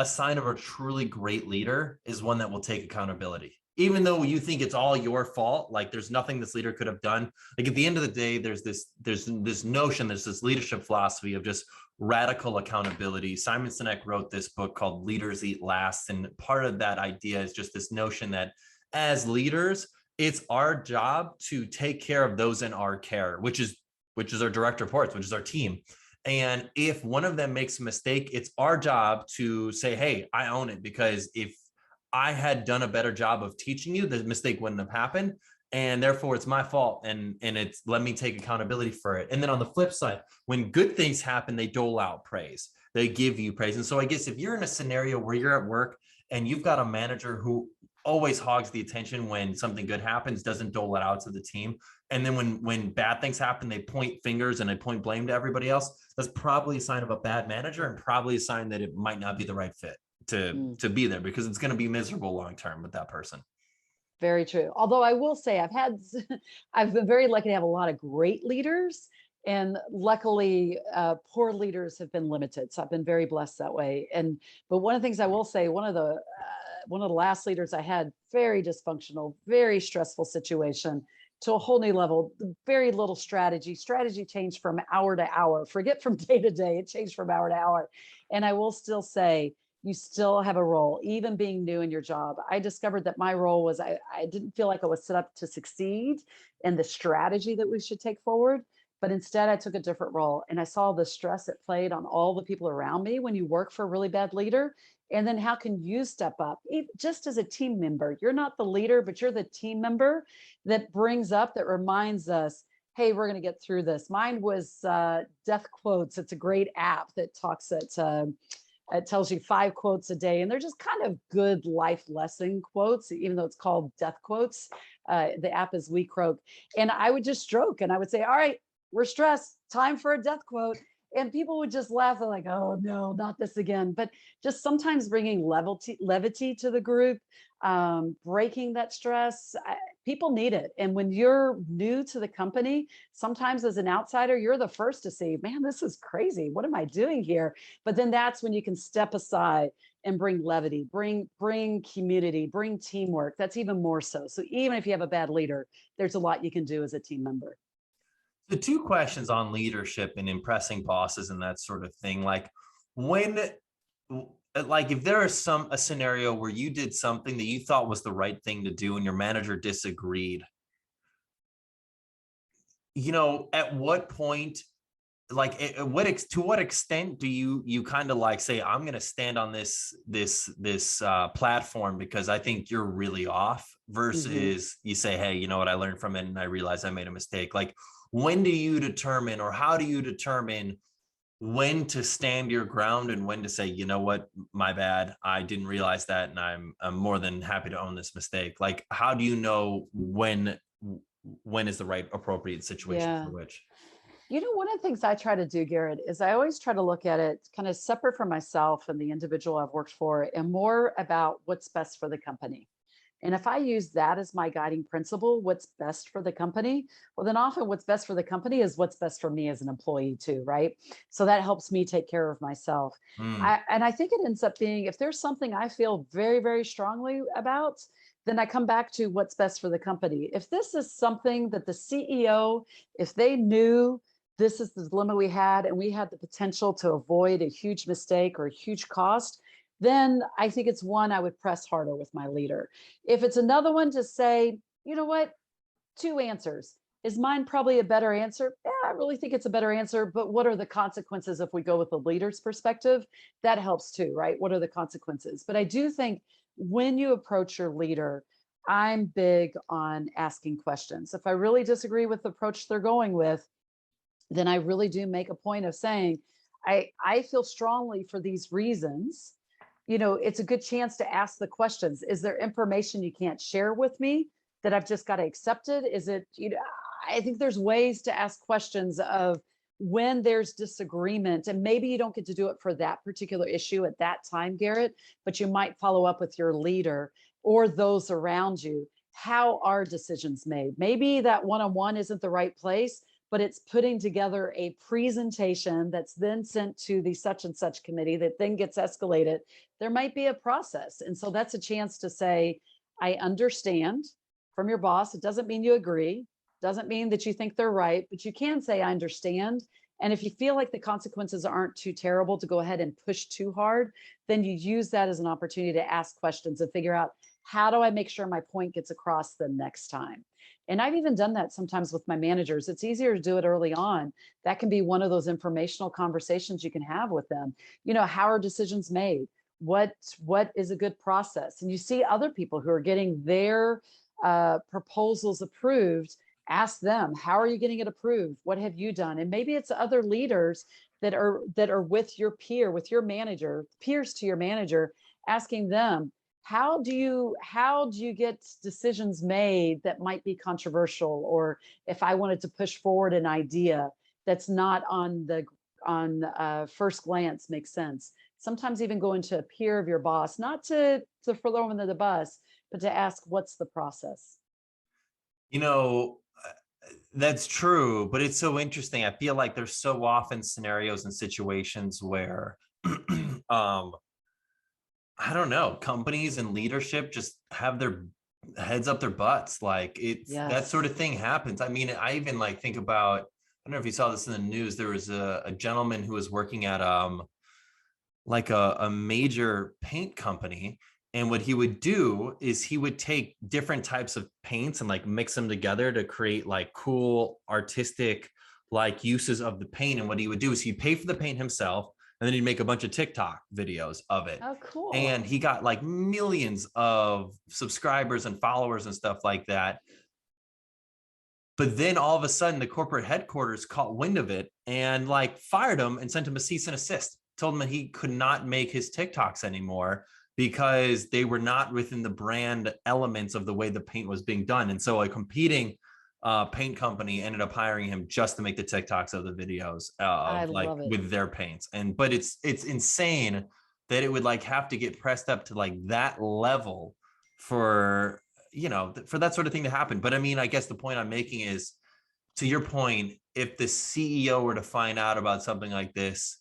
sign of a truly great leader is one that will take accountability. Even though you think it's all your fault, like there's nothing this leader could have done. Like at the end of the day, there's this notion, there's this leadership philosophy of just radical accountability. Simon Sinek wrote this book called Leaders Eat Last. And part of that idea is just this notion that as leaders, it's our job to take care of those in our care, which is our direct reports, which is our team. And if one of them makes a mistake, it's our job to say, hey, I own it, because if I had done a better job of teaching you, the mistake wouldn't have happened. And therefore it's my fault. And it's, let me take accountability for it. And then on the flip side, when good things happen, they dole out praise. They give you praise. And so I guess if you're in a scenario where you're at work and you've got a manager who always hogs the attention when something good happens, doesn't dole it out to the team. And then when bad things happen, they point fingers and they point blame to everybody else. That's probably a sign of a bad manager and probably a sign that it might not be the right fit to be there, because it's going to be miserable long-term with that person. Very true. Although I will say I've been very lucky to have a lot of great leaders, and luckily poor leaders have been limited. So I've been very blessed that way. But one of the things I will say, one of the last leaders I had, very dysfunctional, very stressful situation to a whole new level, very little strategy changed from hour to hour, forget from day to day, it changed from hour to hour. And I will still say, you still have a role, even being new in your job. I discovered that my role was, I didn't feel like I was set up to succeed in the strategy that we should take forward, But instead, I took a different role and I saw the stress it played on all the people around me when you work for a really bad leader. And then how can you step up just as a team member? You're not the leader, but you're the team member that brings up, that reminds us, hey, we're going to get through this. Mine was Death Quotes. It's a great app that talks it tells you 5 quotes a day, and they're just kind of good life lesson quotes, even though it's called Death Quotes. The app is We Croak. And I would just stroke and I would say, all right, we're stressed, time for a death quote. And people would just laugh. They're like, oh no, not this again. But just sometimes bringing levity to the group, breaking that stress. People need it. And when you're new to the company, sometimes as an outsider, you're the first to see, man, this is crazy. What am I doing here? But then that's when you can step aside and bring levity, bring community, bring teamwork. That's even more so. So even if you have a bad leader, there's a lot you can do as a team member. So 2 questions on leadership and impressing bosses and that sort of thing. Like if there is a scenario where you did something that you thought was the right thing to do and your manager disagreed, at what point, to what extent do you kind of like say, I'm going to stand on this platform because I think you're really off, versus you say, hey, you know what, I learned from it and I realized I made a mistake. Like, when do you determine, or how do you determine when to stand your ground and when to say, you know what, my bad, I didn't realize that, and I'm more than happy to own this mistake? Like, how do you know when is the right appropriate situation for which? One of the things I try to do, Garrett, is I always try to look at it kind of separate from myself and the individual I've worked for, and more about what's best for the company. And if I use that as my guiding principle, what's best for the company, well, then often what's best for the company is what's best for me as an employee too, right? So that helps me take care of myself. And I think it ends up being, if there's something I feel very, very strongly about, then I come back to what's best for the company. If this is something that the CEO, if they knew this is the dilemma we had and we had the potential to avoid a huge mistake or a huge cost, then I think it's one I would press harder with my leader. If it's another one, to say, you know what, 2 answers. Is mine probably a better answer? Yeah, I really think it's a better answer, but what are the consequences if we go with the leader's perspective? That helps too, right? What are the consequences? But I do think when you approach your leader, I'm big on asking questions. If I really disagree with the approach they're going with, then I really do make a point of saying, I feel strongly for these reasons. It's a good chance to ask the questions. Is there information you can't share with me that I've just got to accept it? Is it, I think there's ways to ask questions of when there's disagreement, and maybe you don't get to do it for that particular issue at that time, Garrett, but you might follow up with your leader or those around you. How are decisions made? Maybe that one-on-one isn't the right place, but it's putting together a presentation that's then sent to the such and such committee that then gets escalated. There might be a process. And so that's a chance to say, I understand from your boss. It doesn't mean you agree, doesn't mean that you think they're right, but you can say, I understand. And if you feel like the consequences aren't too terrible to go ahead and push too hard, then you use that as an opportunity to ask questions and figure out, how do I make sure my point gets across the next time? And I've even done that sometimes with my managers. It's easier to do it early on. That can be one of those informational conversations you can have with them. How are decisions made? What is a good process? And you see other people who are getting their proposals approved. Ask them, how are you getting it approved? What have you done? And maybe it's other leaders that are with your manager, peers to your manager, asking them, how do you get decisions made that might be controversial? Or if I wanted to push forward an idea that's not on first glance makes sense. Sometimes even going to a peer of your boss, not to throw them under the bus, but to ask, what's the process? That's true, but it's so interesting. I feel like there's so often scenarios and situations where I don't know, companies and leadership just have their heads up their butts. Like that sort of thing happens. I mean, I even think about, I don't know if you saw this in the news. There was a gentleman who was working at a major paint company. And what he would do is he would take different types of paints and mix them together to create cool artistic like uses of the paint. And what he would do is he'd pay for the paint himself, and then he'd make a bunch of TikTok videos of it. Oh, cool. And he got like millions of subscribers and followers and stuff like that. But then all of a sudden the corporate headquarters caught wind of it and like fired him and sent him a cease and desist, told him that he could not make his TikToks anymore because they were not within the brand elements of the way the paint was being done. And so a competing paint company ended up hiring him just to make the TikToks of the videos with their paints. But it's insane that it would like have to get pressed up to like that level for, for that sort of thing to happen. But I mean, I guess the point I'm making is, to your point, if the CEO were to find out about something like this,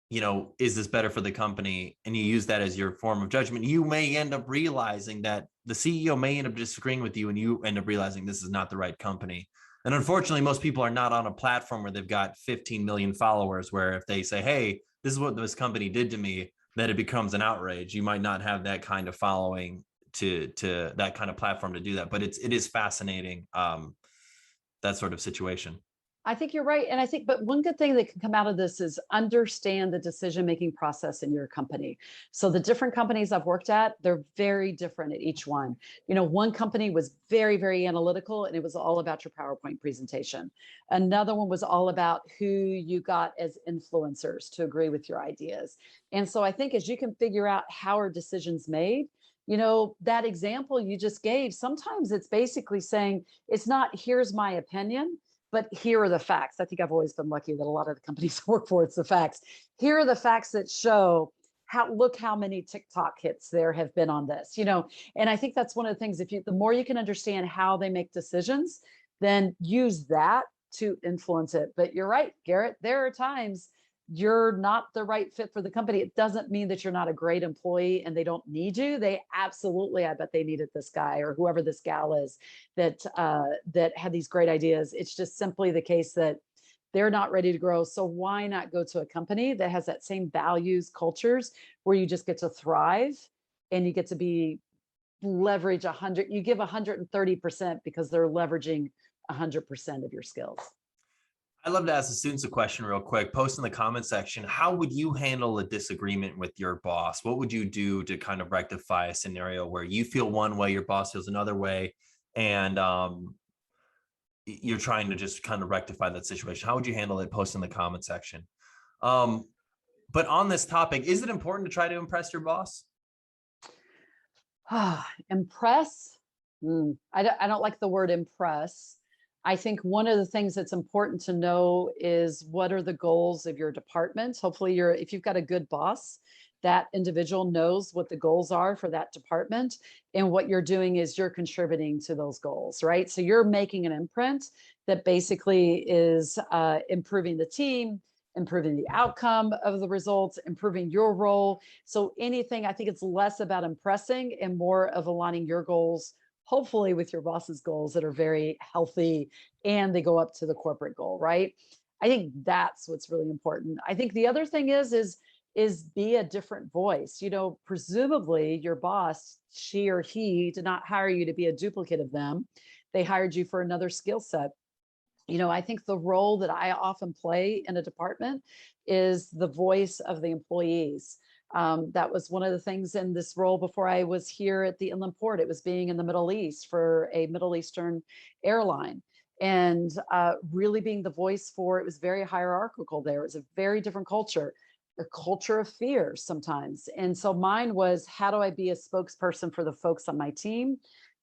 is this better for the company? And you use that as your form of judgment, you may end up realizing that the CEO may end up disagreeing with you, and you end up realizing this is not the right company. And unfortunately, most people are not on a platform where they've got 15 million followers, where if they say, hey, this is what this company did to me, that it becomes an outrage. You might not have that kind of following to that kind of platform to do that. But it is fascinating, that sort of situation. I think you're right. And I think, but one good thing that can come out of this is understand the decision-making process in your company. So the different companies I've worked at, they're very different at each one. One company was very, very analytical, and it was all about your PowerPoint presentation. Another one was all about who you got as influencers to agree with your ideas. And so I think as you can figure out how are decisions made, that example you just gave, sometimes it's basically saying, it's not, here's my opinion, but here are the facts. I think I've always been lucky that a lot of the companies I work for, it's the facts. Here are the facts that show look how many TikTok hits there have been on this, and I think that's one of the things, the more you can understand how they make decisions, then use that to influence it. But you're right, Garrett, there are times you're not the right fit for the company. It doesn't mean that you're not a great employee and they don't need you. They absolutely, I bet they needed this guy or whoever this gal is that had these great ideas. It's just simply the case that they're not ready to grow. So why not go to a company that has that same values, cultures, where you just get to thrive and you get to leverage 100, you give 130% because they're leveraging 100% of your skills. I'd love to ask the students a question real quick. Post in the comment section. How would you handle a disagreement with your boss? What would you do to kind of rectify a scenario where you feel one way, your boss feels another way, and you're trying to just kind of rectify that situation? How would you handle it? Post in the comment section. But on this topic, is it important to try to impress your boss? Impress? I don't like the word impress. I think one of the things that's important to know is what are the goals of your department. Hopefully if you've got a good boss, that individual knows what the goals are for that department. And what you're doing is you're contributing to those goals, right? So you're making an imprint that basically is improving the team, improving the outcome of the results, improving your role. So anything, I think it's less about impressing and more of aligning your goals, hopefully with your boss's goals that are very healthy and they go up to the corporate goal, right? I think that's what's really important. I think the other thing is be a different voice. Presumably your boss, she or he, did not hire you to be a duplicate of them. They hired you for another skill set. I think the role that I often play in a department is the voice of the employees. That was one of the things in this role before I was here at the Inland Port. It was being in the Middle East for a Middle Eastern airline, and really being the voice for, it was very hierarchical there. It was a very different culture, a culture of fear sometimes. And so mine was, how do I be a spokesperson for the folks on my team?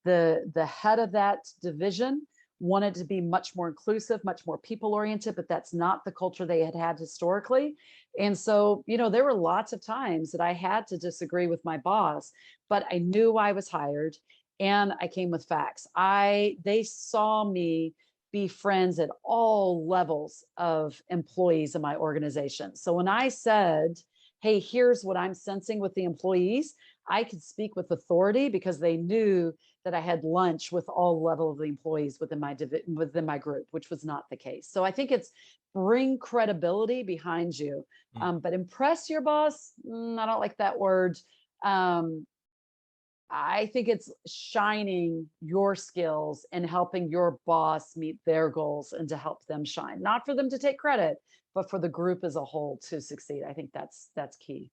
The head of that division wanted to be much more inclusive, much more people-oriented, but that's not the culture they had historically. And so, there were lots of times that I had to disagree with my boss, but I knew I was hired and I came with facts. They saw me be friends at all levels of employees in my organization. So when I said, hey, here's what I'm sensing with the employees, I could speak with authority because they knew that I had lunch with all level of the employees within my group, which was not the case. So I think it's bring credibility behind you, but impress your boss. I don't like that word. I I think it's shining your skills and helping your boss meet their goals and to help them shine, not for them to take credit, but for the group as a whole to succeed. I think that's key.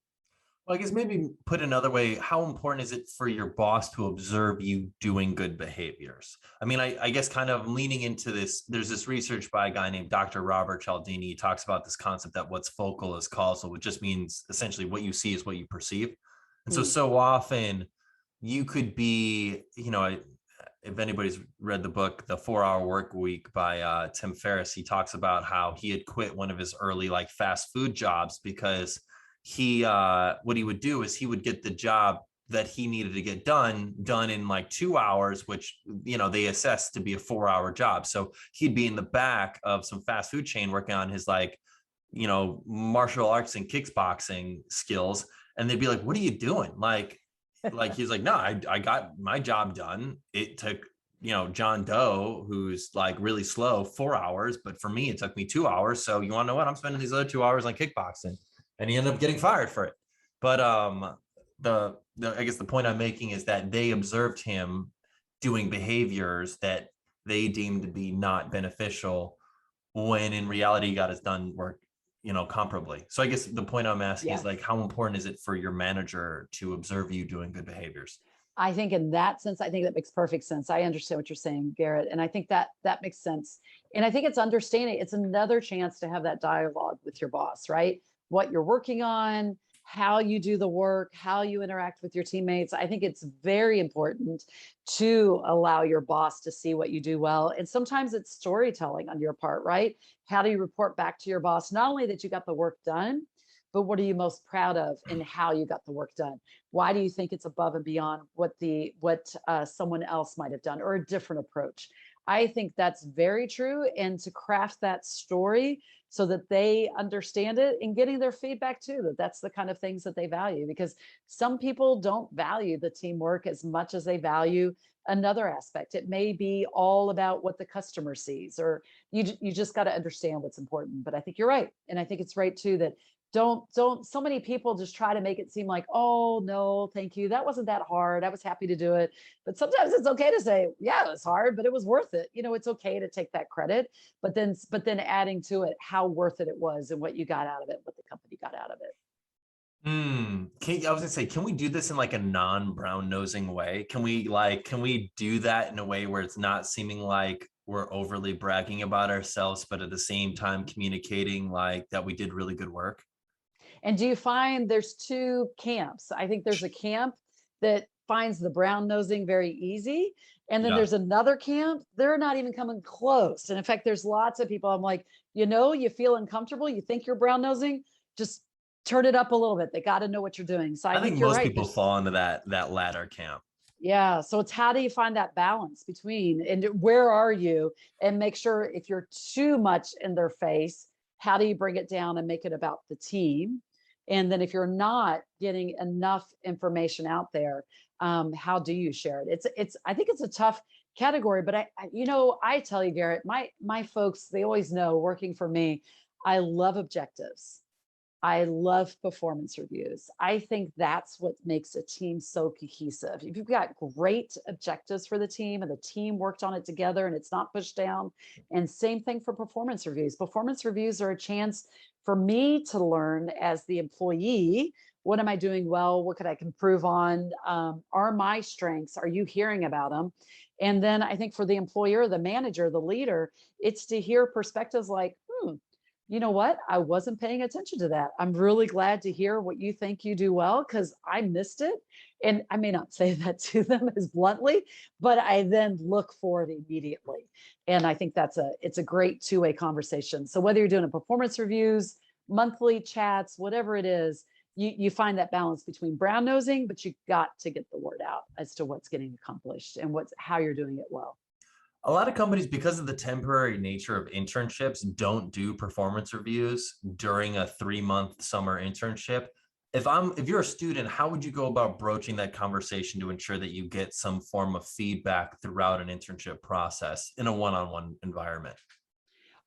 Well, I guess maybe put another way, how important is it for your boss to observe you doing good behaviors? I mean, I guess kind of leaning into this, there's this research by a guy named Dr. Robert Cialdini. He talks about this concept that what's focal is causal, which just means essentially what you see is what you perceive. And so, Mm. so often you could be, if anybody's read the book, The 4 Hour Work Week by Tim Ferriss, he talks about how he had quit one of his early like fast food jobs because what he would do is he would get the job that he needed to get done in like 2 hours, which they assessed to be a 4 hour job. So he'd be in the back of some fast food chain working on his like martial arts and kickboxing skills, and they'd be like, what are you doing? Like he's like, no, I got my job done. It took John Doe, who's like really slow, 4 hours, but for me it took me 2 hours. So you want to know what? I'm spending these other 2 hours on kickboxing. And he ended up getting fired for it. But I guess the point I'm making is that they observed him doing behaviors that they deemed to be not beneficial, when in reality he got his done work, comparably. So I guess the point I'm asking is like, how important is it for your manager to observe you doing good behaviors? I think in that sense, I think that makes perfect sense. I understand what you're saying, Garrett. And I think that makes sense. And I think it's understanding, it's another chance to have that dialogue with your boss, right? What you're working on, how you do the work, how you interact with your teammates. I think it's very important to allow your boss to see what you do well. And sometimes it's storytelling on your part, right? How do you report back to your boss, not only that you got the work done, but what are you most proud of and how you got the work done? Why do you think it's above and beyond what someone else might have done, or a different approach? I think that's very true. And to craft that story so that they understand it, and getting their feedback too, that that's the kind of things that they value, because some people don't value the teamwork as much as they value another aspect. It may be all about what the customer sees, or you just got to understand what's important. But I think you're right. And I think it's right too, that don't so many people just try to make it seem like, oh no, thank you, that wasn't that hard, I was happy to do it. But sometimes it's okay to say, yeah, it was hard, but it was worth it. It's okay to take that credit, but then adding to it how worth it was and what you got out of it, what the company got out of it. I was gonna say, can we do this in like a non-brown nosing way? Can we do that in a way where it's not seeming like we're overly bragging about ourselves, but at the same time communicating like that we did really good work? And do you find there's two camps? I think there's a camp that finds the brown nosing very easy. And then Yeah. there's another camp, they're not even coming close. And in fact, there's lots of people, I'm like, you feel uncomfortable, you think you're brown nosing, just turn it up a little bit. They got to know what you're doing. So I I think think you're most right. people fall into that latter camp. Yeah. So it's how do you find that balance between, and where are you, and make sure if you're too much in their face, how do you bring it down and make it about the team? And then if you're not getting enough information out there, how do you share it? I think it's a tough category, but I tell you, Garrett, my folks, they always know, working for me, I love objectives. I love performance reviews. I think that's what makes a team so cohesive. If you've got great objectives for the team and the team worked on it together and it's not pushed down, and same thing for performance reviews. Performance reviews are a chance for me to learn as the employee, what am I doing well? What could I improve on? Are my strengths, are you hearing about them? And then I think for the employer, the manager, the leader, it's to hear perspectives like, you know what? I wasn't paying attention to that. I'm really glad to hear what you think you do well, because I missed it. And I may not say that to them as bluntly, but I then look for it immediately. And I think it's a great two-way conversation. So whether you're doing a performance reviews, monthly chats, whatever it is, you find that balance between brown nosing, but you got to get the word out as to what's getting accomplished and how you're doing it well. A lot of companies, because of the temporary nature of internships, don't do performance reviews during a 3-month summer internship. If you're a student, how would you go about broaching that conversation to ensure that you get some form of feedback throughout an internship process in a one-on-one environment?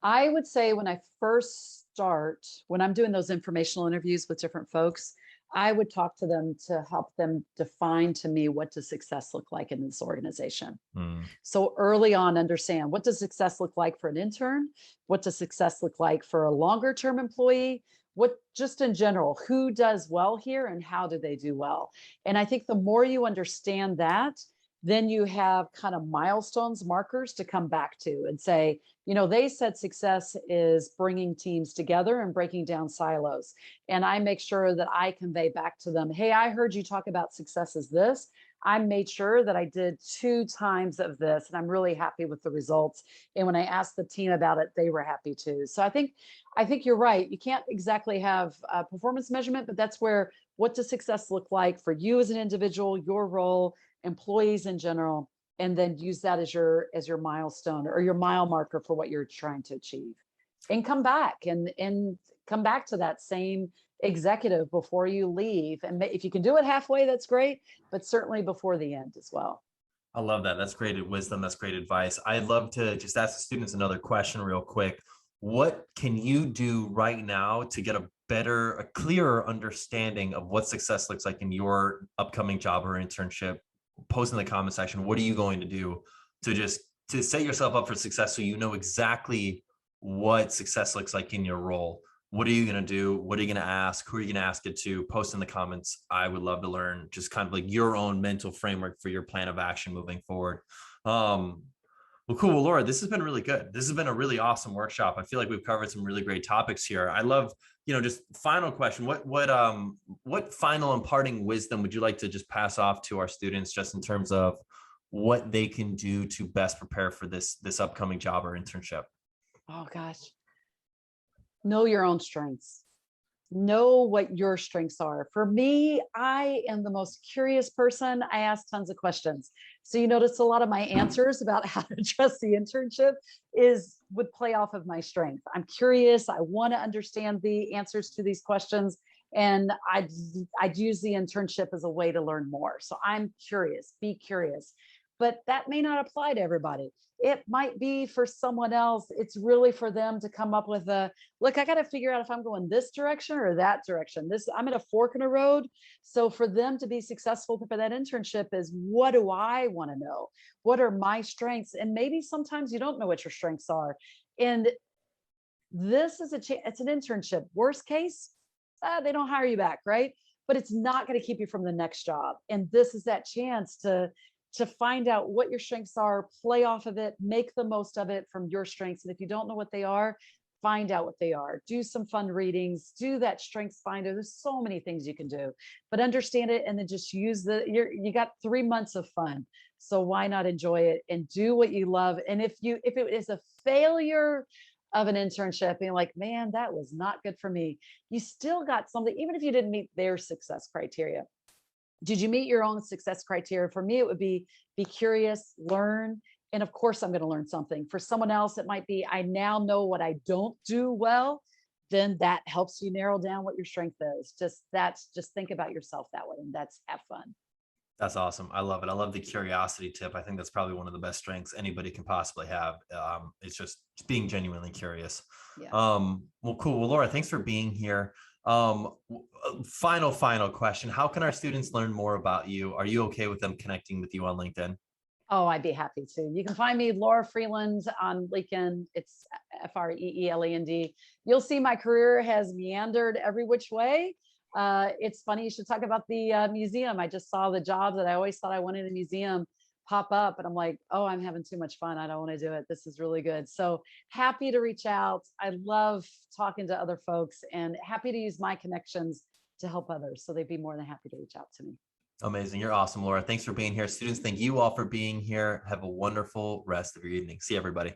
I would say when I first start, when I'm doing those informational interviews with different folks, I would talk to them to help them define to me, what does success look like in this organization? Mm. So early on, understand, what does success look like for an intern? What does success look like for a longer term employee? What, just in general, who does well here and how do they do well? And I think the more you understand that, then you have kind of milestones, markers to come back to and say, they said success is bringing teams together and breaking down silos. And I make sure that I convey back to them, hey, I heard you talk about success as this. I made sure that I did 2 times of this, and I'm really happy with the results. And when I asked the team about it, they were happy too. So I think you're right. You can't exactly have a performance measurement, but that's where, what does success look like for you as an individual, your role, employees in general, and then use that as your milestone or your mile marker for what you're trying to achieve. And come back and come back to that same executive before you leave. And if you can do it halfway, that's great, but certainly before the end as well. I love that. That's great wisdom. That's great advice. I'd love to just ask the students another question real quick. What can you do right now to get a clearer understanding of what success looks like in your upcoming job or internship? Post in the comment section. What are you going to do to set yourself up for success, so you know exactly what success looks like in your role? What are you going to do? What are you going to ask? Who are you going to ask it to? Post in the comments. I would love to learn just kind of like your own mental framework for your plan of action moving forward. Well, cool. Well, Laura, this has been really good. This has been a really awesome workshop. I feel like we've covered some really great topics here. I love, just final question. What final imparting wisdom would you like to just pass off to our students, just in terms of what they can do to best prepare for this upcoming job or internship? Oh gosh. Know your own strengths. Know what your strengths are. For me, I am the most curious person. I ask tons of questions. So you notice a lot of my answers about how to address the internship would play off of my strength. I'm curious. I want to understand the answers to these questions. And I'd use the internship as a way to learn more. So I'm curious, be curious. But that may not apply to everybody. It might be for someone else. It's really for them to come up with look, I got to figure out if I'm going this direction or that direction. I'm at a fork in a road. So for them to be successful for that internship is, what do I want to know? What are my strengths? And maybe sometimes you don't know what your strengths are. And this is it's an internship. Worst case, they don't hire you back, right? But it's not going to keep you from the next job. And this is that chance to find out what your strengths are, play off of it, make the most of it from your strengths. And if you don't know what they are, find out what they are. Do some fun readings, do that strengths finder. There's so many things you can do, but understand it and then just use you got 3 months of fun. So why not enjoy it and do what you love? And if it is a failure of an internship and like, man, that was not good for me, you still got something, even if you didn't meet their success criteria. Did you meet your own success criteria? For me, it would be curious, learn, and of course, I'm going to learn something. For someone else, it might be, I now know what I don't do well. Then that helps you narrow down what your strength is. Just think about yourself that way, and that's have fun. That's awesome. I love it. I love the curiosity tip. I think that's probably one of the best strengths anybody can possibly have. It's just being genuinely curious. Yeah. Well, cool. Well, Laura, thanks for being here. Final question. How can our students learn more about you? Are you okay with them connecting with you on LinkedIn? Oh, I'd be happy to. You can find me, Laura Freeland, on LinkedIn. It's Freeland. You'll see my career has meandered every which way. It's funny you should talk about the museum. I just saw the job that I always thought I wanted in a museum pop up, and I'm like, oh, I'm having too much fun. I don't want to do it. This is really good. So happy to reach out. I love talking to other folks and happy to use my connections to help others. So they'd be more than happy to reach out to me. Amazing. You're awesome, Laura. Thanks for being here. Students, thank you all for being here. Have a wonderful rest of your evening. See you, everybody.